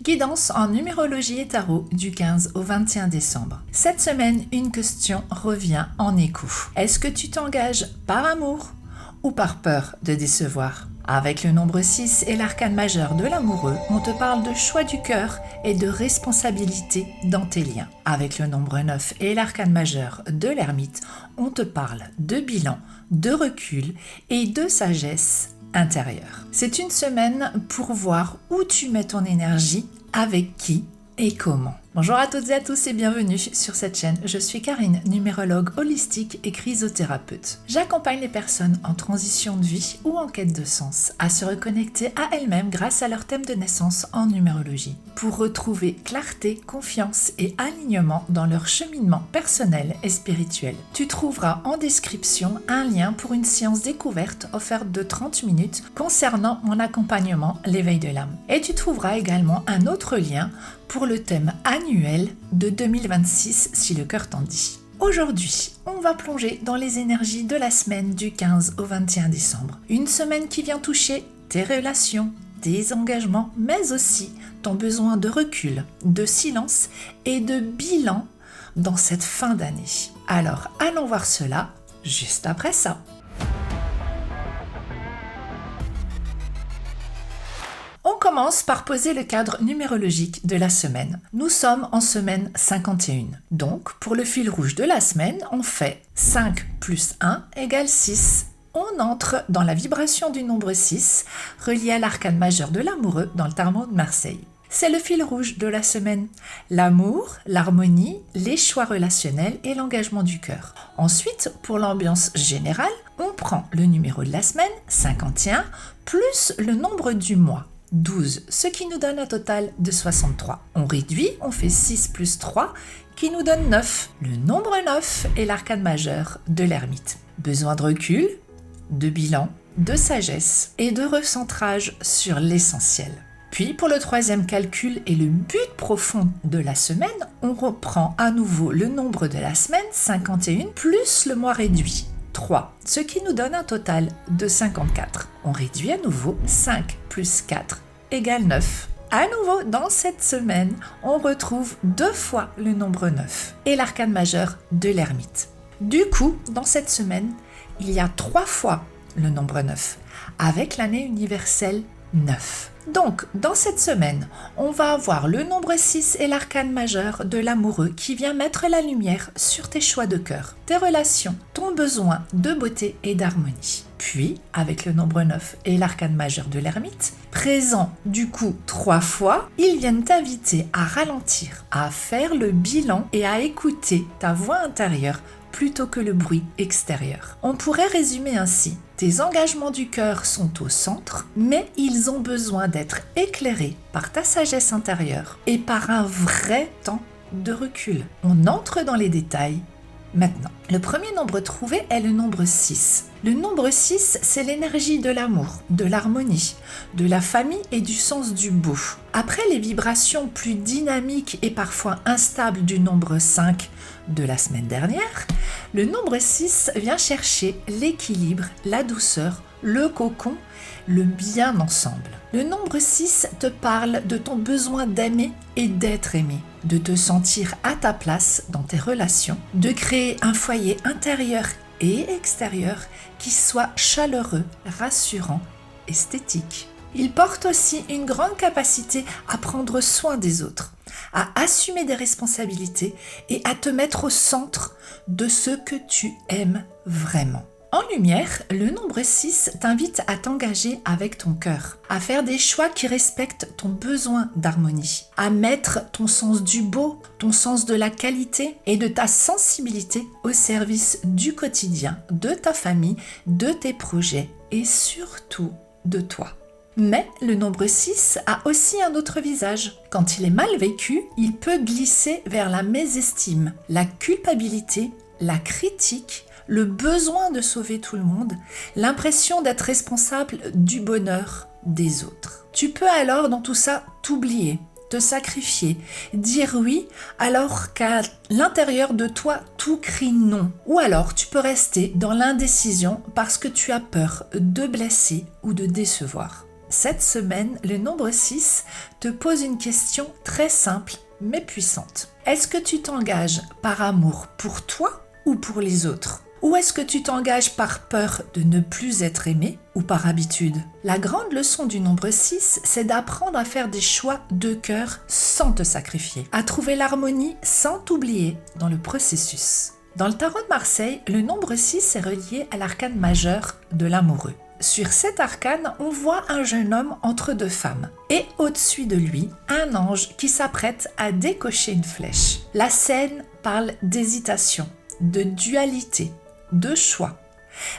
Guidance en numérologie et tarot du 15 au 21 décembre. Cette semaine, une question revient en écho. Est-ce que tu t'engages par amour ou par peur de décevoir? Avec le nombre 6 et l'arcane majeur de l'amoureux, on te parle de choix du cœur et de responsabilité dans tes liens. Avec le nombre 9 et l'arcane majeur de l'ermite, on te parle de bilan, de recul et de sagesse intérieure. C'est une semaine pour voir où tu mets ton énergie, avec qui et comment. Bonjour à toutes et à tous et bienvenue sur cette chaîne. Je suis Karine, numérologue holistique et chrysothérapeute. J'accompagne les personnes en transition de vie ou en quête de sens à se reconnecter à elles-mêmes grâce à leur thème de naissance en numérologie pour retrouver clarté, confiance et alignement dans leur cheminement personnel et spirituel. Tu trouveras en description un lien pour une séance découverte offerte de 30 minutes concernant mon accompagnement l'éveil de l'âme. Et tu trouveras également un autre lien pour le thème annuel de 2026 si le cœur t'en dit. Aujourd'hui, on va plonger dans les énergies de la semaine du 15 au 21 décembre. Une semaine qui vient toucher tes relations, tes engagements, mais aussi ton besoin de recul, de silence et de bilan dans cette fin d'année. Alors, allons voir cela juste après ça. On commence par poser le cadre numérologique de la semaine. Nous sommes en semaine 51. Donc, pour le fil rouge de la semaine, on fait 5 plus 1 égale 6. On entre dans la vibration du nombre 6, relié à l'arcane majeur de l'amoureux dans le tarot de Marseille. C'est le fil rouge de la semaine. L'amour, l'harmonie, les choix relationnels et l'engagement du cœur. Ensuite, pour l'ambiance générale, on prend le numéro de la semaine, 51, plus le nombre du mois, 12, ce qui nous donne un total de 63. On réduit, on fait 6 plus 3, qui nous donne 9. Le nombre 9 est l'arcane majeur de l'ermite. Besoin de recul, de bilan, de sagesse et de recentrage sur l'essentiel. Puis, pour le troisième calcul et le but profond de la semaine, on reprend à nouveau le nombre de la semaine, 51, plus le mois réduit, 3, ce qui nous donne un total de 54. On réduit à nouveau, 5 plus 4 égale 9. À nouveau, dans cette semaine, on retrouve 2 fois le nombre 9 et l'arcane majeur de l'ermite. Du coup, dans cette semaine, il y a 3 fois le nombre 9, avec l'année universelle 9. Donc, dans cette semaine, on va avoir le nombre 6 et l'arcane majeur de l'amoureux qui vient mettre la lumière sur tes choix de cœur, tes relations, ton besoin de beauté et d'harmonie. Puis, avec le nombre 9 et l'arcane majeur de l'ermite, présent du coup 3 fois, ils viennent t'inviter à ralentir, à faire le bilan et à écouter ta voix intérieure plutôt que le bruit extérieur. On pourrait résumer ainsi: tes engagements du cœur sont au centre, mais ils ont besoin d'être éclairés par ta sagesse intérieure et par un vrai temps de recul. On entre dans les détails maintenant. Le premier nombre trouvé est le nombre 6. Le nombre 6, c'est l'énergie de l'amour, de l'harmonie, de la famille et du sens du beau. Après les vibrations plus dynamiques et parfois instables du nombre 5 de la semaine dernière, le nombre 6 vient chercher l'équilibre, la douceur, le cocon, le bien ensemble. Le nombre 6 te parle de ton besoin d'aimer et d'être aimé, de te sentir à ta place dans tes relations, de créer un foyer intérieur et extérieur qui soit chaleureux, rassurant, esthétique. Il porte aussi une grande capacité à prendre soin des autres, à assumer des responsabilités et à te mettre au centre de ce que tu aimes vraiment. En lumière, le nombre 6 t'invite à t'engager avec ton cœur, à faire des choix qui respectent ton besoin d'harmonie, à mettre ton sens du beau, ton sens de la qualité et de ta sensibilité au service du quotidien, de ta famille, de tes projets et surtout de toi. Mais le nombre 6 a aussi un autre visage. Quand il est mal vécu, il peut glisser vers la mésestime, la culpabilité, la critique, le besoin de sauver tout le monde, l'impression d'être responsable du bonheur des autres. Tu peux alors dans tout ça t'oublier, te sacrifier, dire oui alors qu'à l'intérieur de toi tout crie non. Ou alors tu peux rester dans l'indécision parce que tu as peur de blesser ou de décevoir. Cette semaine, le nombre 6 te pose une question très simple mais puissante. Est-ce que tu t'engages par amour pour toi ou pour les autres ? Ou est-ce que tu t'engages par peur de ne plus être aimé ou par habitude ? La grande leçon du nombre 6, c'est d'apprendre à faire des choix de cœur sans te sacrifier, à trouver l'harmonie sans t'oublier dans le processus. Dans le tarot de Marseille, le nombre 6 est relié à l'arcane majeur de l'amoureux. Sur cet arcane, on voit un jeune homme entre deux femmes et au-dessus de lui, un ange qui s'apprête à décocher une flèche. La scène parle d'hésitation, de dualité, de choix.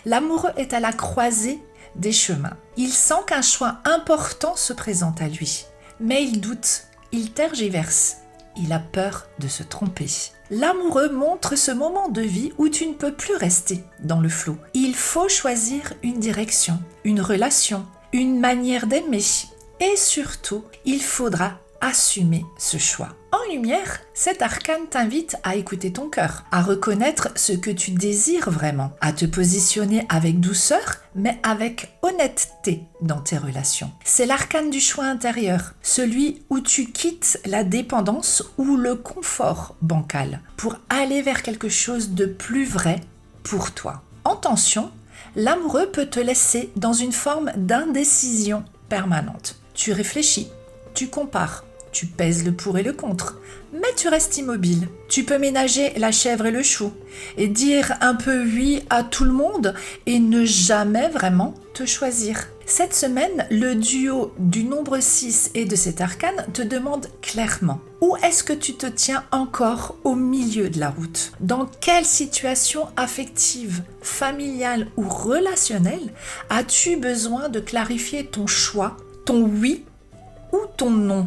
L'amoureux est à la croisée des chemins. Il sent qu'un choix important se présente à lui, mais il doute, il tergiverse, il a peur de se tromper. L'amoureux montre ce moment de vie où tu ne peux plus rester dans le flou. Il faut choisir une direction, une relation, une manière d'aimer. Et surtout, il faudra assumer ce choix. En lumière, cet arcane t'invite à écouter ton cœur, à reconnaître ce que tu désires vraiment, à te positionner avec douceur, mais avec honnêteté dans tes relations. C'est l'arcane du choix intérieur, celui où tu quittes la dépendance ou le confort bancal pour aller vers quelque chose de plus vrai pour toi. En tension, l'amoureux peut te laisser dans une forme d'indécision permanente. Tu réfléchis, tu compares, tu pèses le pour et le contre, mais tu restes immobile. Tu peux ménager la chèvre et le chou et dire un peu oui à tout le monde et ne jamais vraiment te choisir. Cette semaine, le duo du nombre 6 et de cet arcane te demande clairement où est-ce que tu te tiens encore au milieu de la route ? Dans quelle situation affective, familiale ou relationnelle as-tu besoin de clarifier ton choix, ton oui ou ton non ?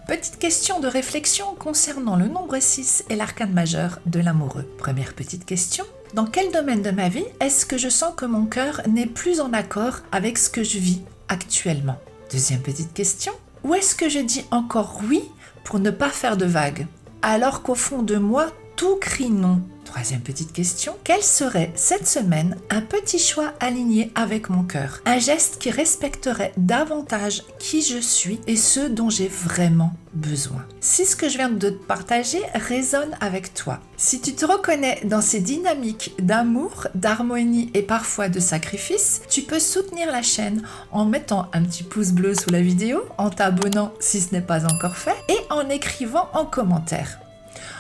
Petite question de réflexion concernant le nombre 6 et l'arcane majeur de l'amoureux. Première petite question. Dans quel domaine de ma vie est-ce que je sens que mon cœur n'est plus en accord avec ce que je vis actuellement ? Deuxième petite question. Où est-ce que je dis encore oui pour ne pas faire de vagues, alors qu'au fond de moi, tout crie non ? Troisième petite question. Quel serait cette semaine un petit choix aligné avec mon cœur ? Un geste qui respecterait davantage qui je suis et ce dont j'ai vraiment besoin. Si ce que je viens de te partager résonne avec toi, si tu te reconnais dans ces dynamiques d'amour, d'harmonie et parfois de sacrifice, tu peux soutenir la chaîne en mettant un petit pouce bleu sous la vidéo, en t'abonnant si ce n'est pas encore fait et en écrivant en commentaire.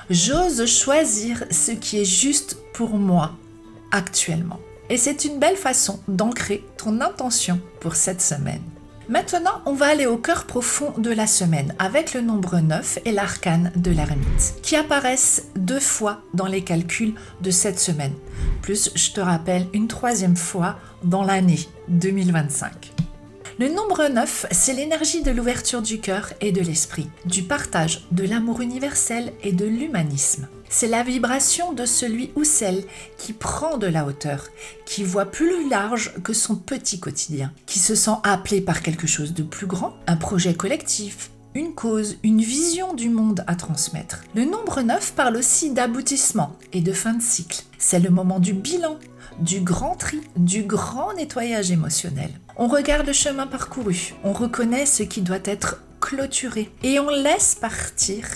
J'ose choisir ce qui est juste pour moi actuellement. Et c'est une belle façon d'ancrer ton intention pour cette semaine. Maintenant, on va aller au cœur profond de la semaine avec le nombre 9 et l'arcane de l'ermite qui apparaissent 2 fois dans les calculs de cette semaine. Plus, je te rappelle, une 3e fois dans l'année 2025. Le nombre 9, c'est l'énergie de l'ouverture du cœur et de l'esprit, du partage, de l'amour universel et de l'humanisme. C'est la vibration de celui ou celle qui prend de la hauteur, qui voit plus large que son petit quotidien, qui se sent appelé par quelque chose de plus grand, un projet collectif, une cause, une vision du monde à transmettre. Le nombre 9 parle aussi d'aboutissement et de fin de cycle. C'est le moment du bilan, du grand tri, du grand nettoyage émotionnel. On regarde le chemin parcouru, on reconnaît ce qui doit être clôturé et on laisse partir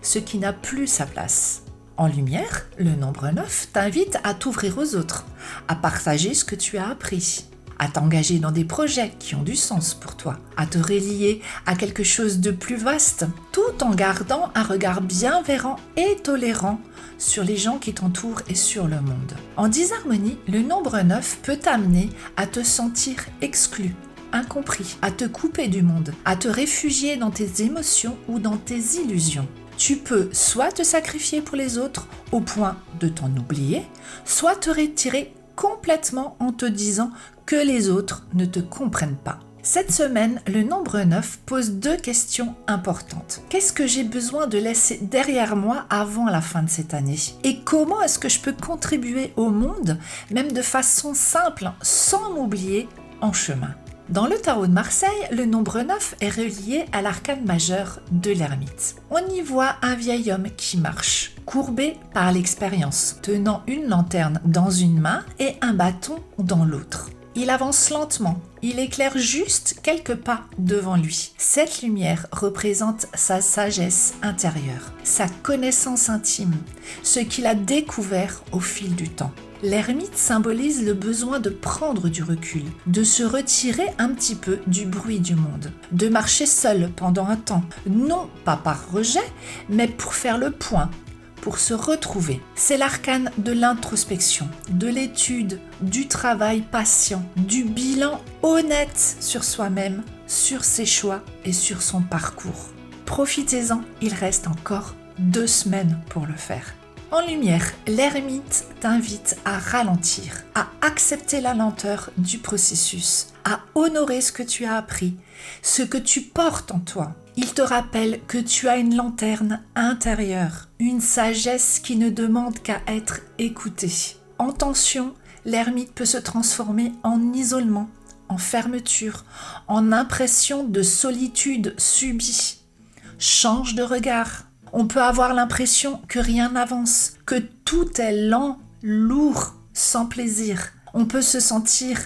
ce qui n'a plus sa place. En lumière, le nombre 9 t'invite à t'ouvrir aux autres, à partager ce que tu as appris, à t'engager dans des projets qui ont du sens pour toi, à te relier à quelque chose de plus vaste, tout en gardant un regard bienveillant et tolérant sur les gens qui t'entourent et sur le monde. En disharmonie, le nombre 9 peut t'amener à te sentir exclu, incompris, à te couper du monde, à te réfugier dans tes émotions ou dans tes illusions. Tu peux soit te sacrifier pour les autres au point de t'en oublier, soit te retirer complètement en te disant que les autres ne te comprennent pas. Cette semaine, le nombre 9 pose 2 questions importantes. Qu'est-ce que j'ai besoin de laisser derrière moi avant la fin de cette année ? Et comment est-ce que je peux contribuer au monde, même de façon simple, sans m'oublier en chemin ? Dans le tarot de Marseille, le nombre 9 est relié à l'arcane majeur de l'ermite. On y voit un vieil homme qui marche, courbé par l'expérience, tenant une lanterne dans une main et un bâton dans l'autre. Il avance lentement, il éclaire juste quelques pas devant lui. Cette lumière représente sa sagesse intérieure, sa connaissance intime, ce qu'il a découvert au fil du temps. L'ermite symbolise le besoin de prendre du recul, de se retirer un petit peu du bruit du monde, de marcher seul pendant un temps, non pas par rejet, mais pour faire le point, pour se retrouver. C'est l'arcane de l'introspection, de l'étude, du travail patient, du bilan honnête sur soi-même, sur ses choix et sur son parcours. Profitez-en, il reste encore 2 semaines pour le faire. En lumière, l'ermite t'invite à ralentir, à accepter la lenteur du processus, à honorer ce que tu as appris, ce que tu portes en toi. Il te rappelle que tu as une lanterne intérieure, une sagesse qui ne demande qu'à être écoutée. En tension, l'ermite peut se transformer en isolement, en fermeture, en impression de solitude subie. Change de regard. On peut avoir l'impression que rien n'avance, que tout est lent, lourd, sans plaisir. On peut se sentir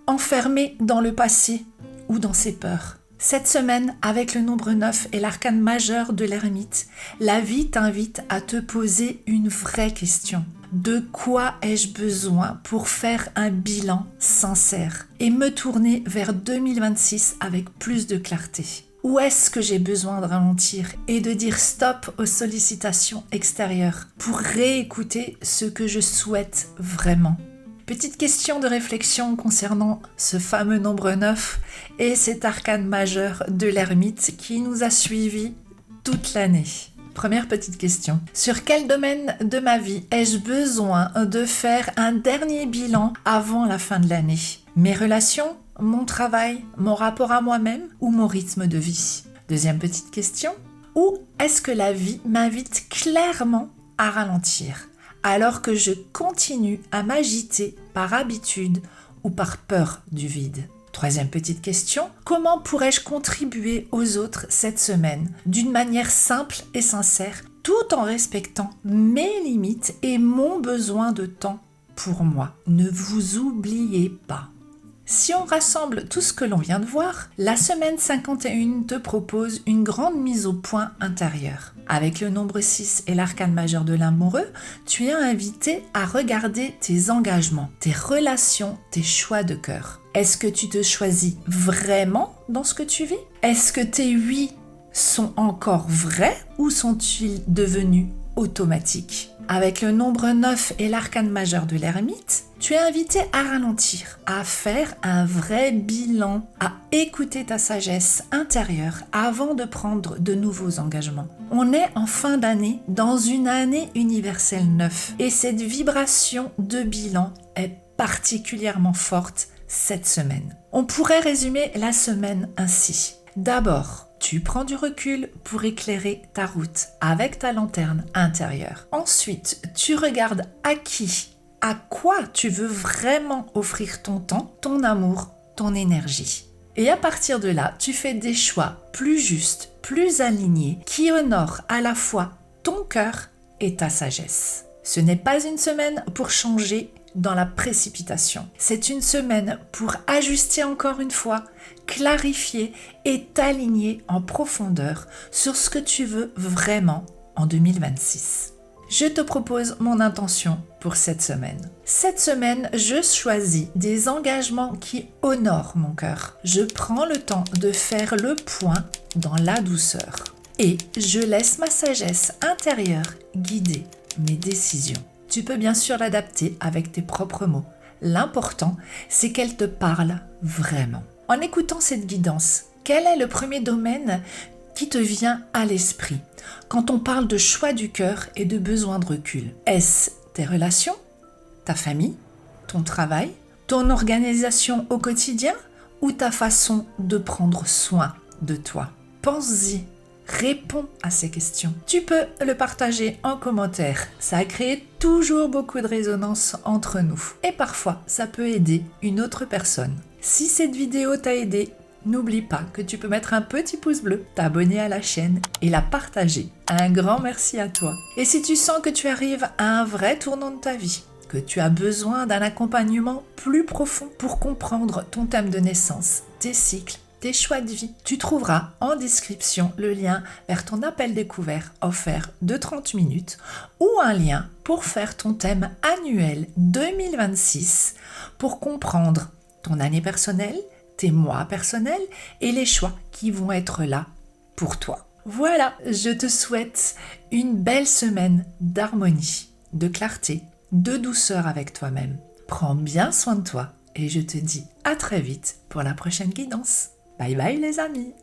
enfermé dans le passé ou dans ses peurs. Cette semaine, avec le nombre 9 et l'arcane majeur de l'ermite, la vie t'invite à te poser une vraie question. De quoi ai-je besoin pour faire un bilan sincère et me tourner vers 2026 avec plus de clarté? Où est-ce que j'ai besoin de ralentir et de dire stop aux sollicitations extérieures pour réécouter ce que je souhaite vraiment? Petite question de réflexion concernant ce fameux nombre 9 et cet arcane majeur de l'ermite qui nous a suivis toute l'année. Première petite question. Sur quel domaine de ma vie ai-je besoin de faire un dernier bilan avant la fin de l'année? Mes relations? Mon travail, mon rapport à moi-même ou mon rythme de vie? Deuxième petite question, où est-ce que la vie m'invite clairement à ralentir alors que je continue à m'agiter par habitude ou par peur du vide? Troisième petite question, comment pourrais-je contribuer aux autres cette semaine d'une manière simple et sincère tout en respectant mes limites et mon besoin de temps pour moi? Ne vous oubliez pas. Si on rassemble tout ce que l'on vient de voir, la semaine 51 te propose une grande mise au point intérieure. Avec le nombre 6 et l'arcane majeur de l'amoureux, tu es invité à regarder tes engagements, tes relations, tes choix de cœur. Est-ce que tu te choisis vraiment dans ce que tu vis? Est-ce que tes oui sont encore vrais ou sont-ils devenus automatiques? Avec le nombre 9 et l'arcane majeur de l'ermite, tu es invité à ralentir, à faire un vrai bilan, à écouter ta sagesse intérieure avant de prendre de nouveaux engagements. On est en fin d'année, dans une année universelle 9, et cette vibration de bilan est particulièrement forte cette semaine. On pourrait résumer la semaine ainsi. D'abord, tu prends du recul pour éclairer ta route avec ta lanterne intérieure. Ensuite, tu regardes à qui, à quoi tu veux vraiment offrir ton temps, ton amour, ton énergie. Et à partir de là, tu fais des choix plus justes, plus alignés, qui honorent à la fois ton cœur et ta sagesse. Ce n'est pas une semaine pour changer dans la précipitation. C'est une semaine pour ajuster encore une fois, clarifier et t'aligner en profondeur sur ce que tu veux vraiment en 2026. Je te propose mon intention pour cette semaine. Cette semaine, je choisis des engagements qui honorent mon cœur. Je prends le temps de faire le point dans la douceur et je laisse ma sagesse intérieure guider mes décisions. Tu peux bien sûr l'adapter avec tes propres mots. L'important, c'est qu'elle te parle vraiment. En écoutant cette guidance, quel est le premier domaine qui te vient à l'esprit quand on parle de choix du cœur et de besoin de recul? Est-ce tes relations, ta famille, ton travail, ton organisation au quotidien ou ta façon de prendre soin de toi? Pense-y. Réponds à ces questions. Tu peux le partager en commentaire. Ça a créé toujours beaucoup de résonance entre nous. Et parfois, ça peut aider une autre personne. Si cette vidéo t'a aidé, n'oublie pas que tu peux mettre un petit pouce bleu, t'abonner à la chaîne et la partager. Un grand merci à toi. Et si tu sens que tu arrives à un vrai tournant de ta vie, que tu as besoin d'un accompagnement plus profond pour comprendre ton thème de naissance, tes cycles, tes choix de vie, tu trouveras en description le lien vers ton appel découvert offert de 30 minutes ou un lien pour faire ton thème annuel 2026 pour comprendre ton année personnelle, tes mois personnels et les choix qui vont être là pour toi. Voilà, je te souhaite une belle semaine d'harmonie, de clarté, de douceur avec toi-même. Prends bien soin de toi et je te dis à très vite pour la prochaine guidance. Bye bye les amis!